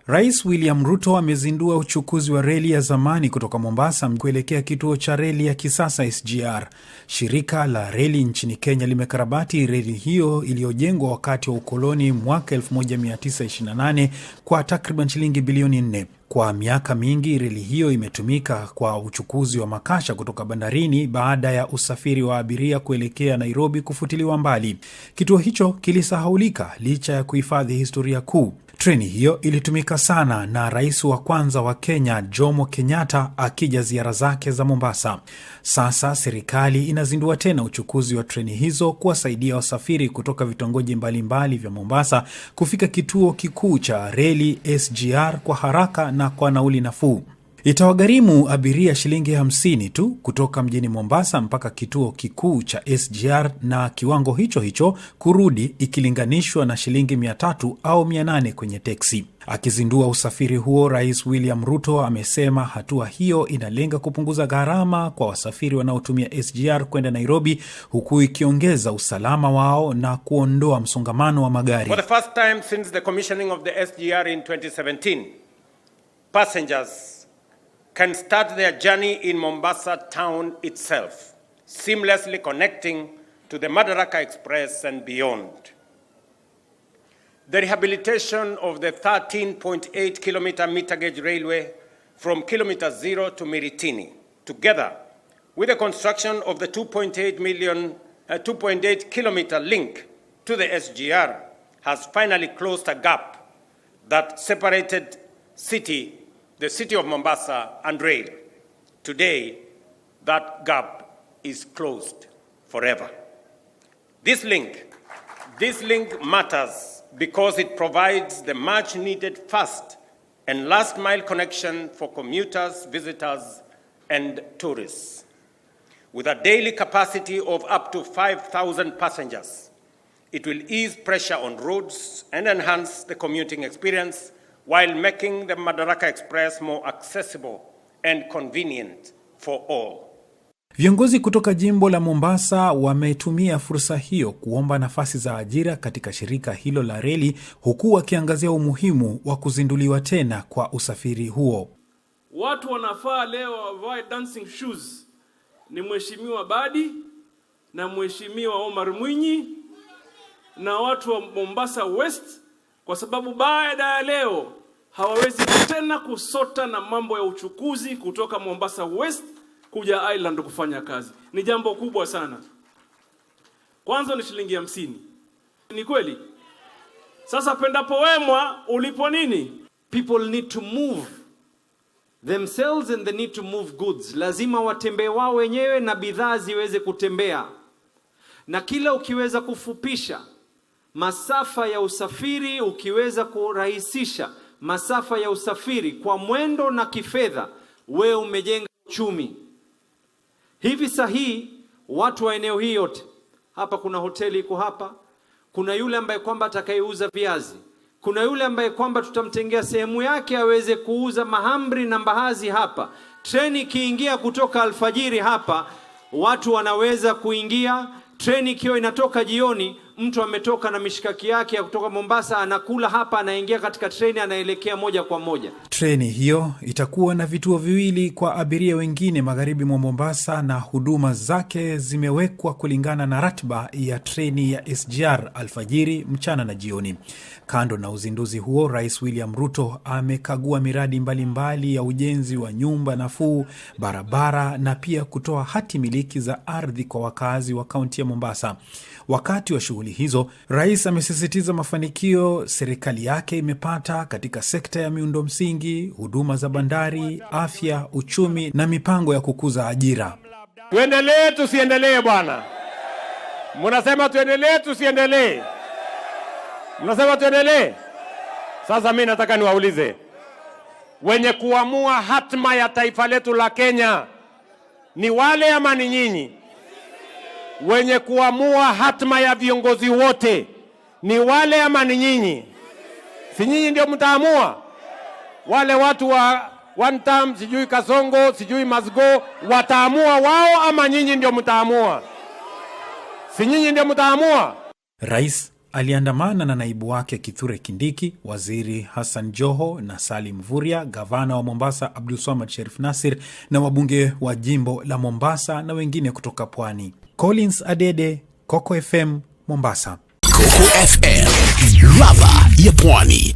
Rais William Ruto amezindua uchukuzi wa reli ya zamani kutoka Mombasa kuelekea kituo cha reli ya kisasa SGR. Shirika la reli nchini Kenya limekarabati reli hiyo iliyojengwa wakati wa ukoloni mwaka 1928 kwa takriban shilingi bilioni 4. Kwa miaka mingi reli hiyo imetumika kwa uchukuzi wa makasha kutoka bandarini baada ya usafiri wa abiria kuelekea Nairobi kufutiliwa mbali. Kituo hicho kilisahaulika licha ya kuhifadhi historia kuu. Treni hiyo ilitumika sana na rais wa kwanza wa Kenya Jomo Kenyatta akija ziara zake za Mombasa. Sasa serikali inazindua tena uchukuzi wa treni hizo kuwasaidia wasafiri kutoka vitongoji mbalimbali vya Mombasa kufika kituo kikuu cha reli SGR kwa haraka na kwa nauli nafuu. Itawagharimu abiria shilingi 50 tu kutoka mjini Mombasa mpaka kituo kikuu cha SGR, na kiwango hicho hicho kurudi ikilinganishwa na shilingi 300 au 800 kwenye teksi. Akizindua usafiri huo, Rais William Ruto amesema hatua hiyo inalenga kupunguza gharama kwa wasafiri wanaotumia SGR kwenda Nairobi, huku ikiongeza usalama wao na kuondoa msongamano wa magari. For the first time since the commissioning of the SGR in 2017, passengers can start their journey in Mombasa town itself, seamlessly connecting to the Madaraka Express and beyond. The rehabilitation of the 13.8-kilometer meter gauge railway from kilometer 0 to Miritini, together with the construction of the 2.8-kilometer link to the SGR, has finally closed a gap that separated the city of Mombasa and rail. Today, that gap is closed forever. This link matters because it provides the much needed fast and last mile connection for commuters, visitors, and tourists. With a daily capacity of up to 5,000 passengers, it will ease pressure on roads and enhance the commuting experience while making the Madaraka Express more accessible and convenient for all. Viongozi kutoka jimbo la Mombasa wametumia fursa hiyo kuomba nafasi za ajira katika shirika hilo la reli, huku wakiangazia umuhimu wa kuzinduliwa tena kwa usafiri huo. Watu wanafaa leo wavae dancing shoes ni Mheshimiwa Badi na Mheshimiwa Omar Mwinyi na watu wa Mombasa West, kwa sababu baada ya leo hawawezi tena kusota na mambo ya uchukuzi kutoka Mombasa West kuja Island kufanya kazi. Ni jambo kubwa sana. Kwanza ni shilingi 50. Ni kweli? Sasa pendapo wemwa ulipo nini? People need to move themselves and they need to move goods. Lazima watembee wao wenyewe na bidhaa ziweze kutembea. Na kila ukiweza kufupisha masafa ya usafiri, ukiweza kurahisisha masafa ya usafiri kwa mwendo na kifedha, wewe umejenga uchumi. Hivi sahihi watu wa eneo hii yote, hapa kuna hoteli iko hapa, kuna yule ambaye kwamba atakayeuza viazi, kuna yule ambaye kwamba tutamtengea sehemu yake aweze kuuza mahamri na mbaazi hapa. Treni kiingia kutoka alfajiri hapa, watu wanaweza kuingia. Treni ikiwa inatoka jioni, mtu ametoka na mishikaki yake ya kutoka Mombasa, anakula hapa, anaingia katika treni, anaelekea moja kwa moja. Treni hiyo itakuwa na vituo viwili kwa abiria wengine magharibi mwa Mombasa, na huduma zake zimewekwa kulingana na ratiba ya treni ya SGR, alfajiri, mchana na jioni. Kando na uzinduzi huo, Rais William Ruto amekagua miradi mbalimbali ya ujenzi wa nyumba nafuu, barabara na pia kutoa hati miliki za ardhi kwa wakazi wa kaunti ya Mombasa. Wakati wa shughuli hizo, rais amesisitiza mafanikio serikali yake imepata katika sekta ya miundo msingi, huduma za bandari, afya, uchumi na mipango ya kukuza ajira. Tuendelee tusiendelee bwana? Mnasema tuendelee tusiendelee? Mnasema tuendelee? Sasa mimi nataka niwaulize, wenye kuamua hatma ya taifa letu la Kenya ni wale ama ni nyinyi? Wenye kuamua hatma ya viongozi wote ni wale ama ni nyinyi? Si nyinyi ndio mtaamua? Wale watu wa one term, sijui Kasongo, sijui Masgo, wataamua wao ama nyinyi ndio mtaamua? Si nyinyi ndio mtaamua? Rais Aliandamana na naibu wake Kithure Kindiki, waziri Hassan Joho na Salim Mvurya, gavana wa Mombasa Abdulswamad Sharif Nassir na wabunge wa jimbo la Mombasa na wengine kutoka pwani. Collins Adede, Coco FM, Mombasa. Coco FM, ladha ya pwani.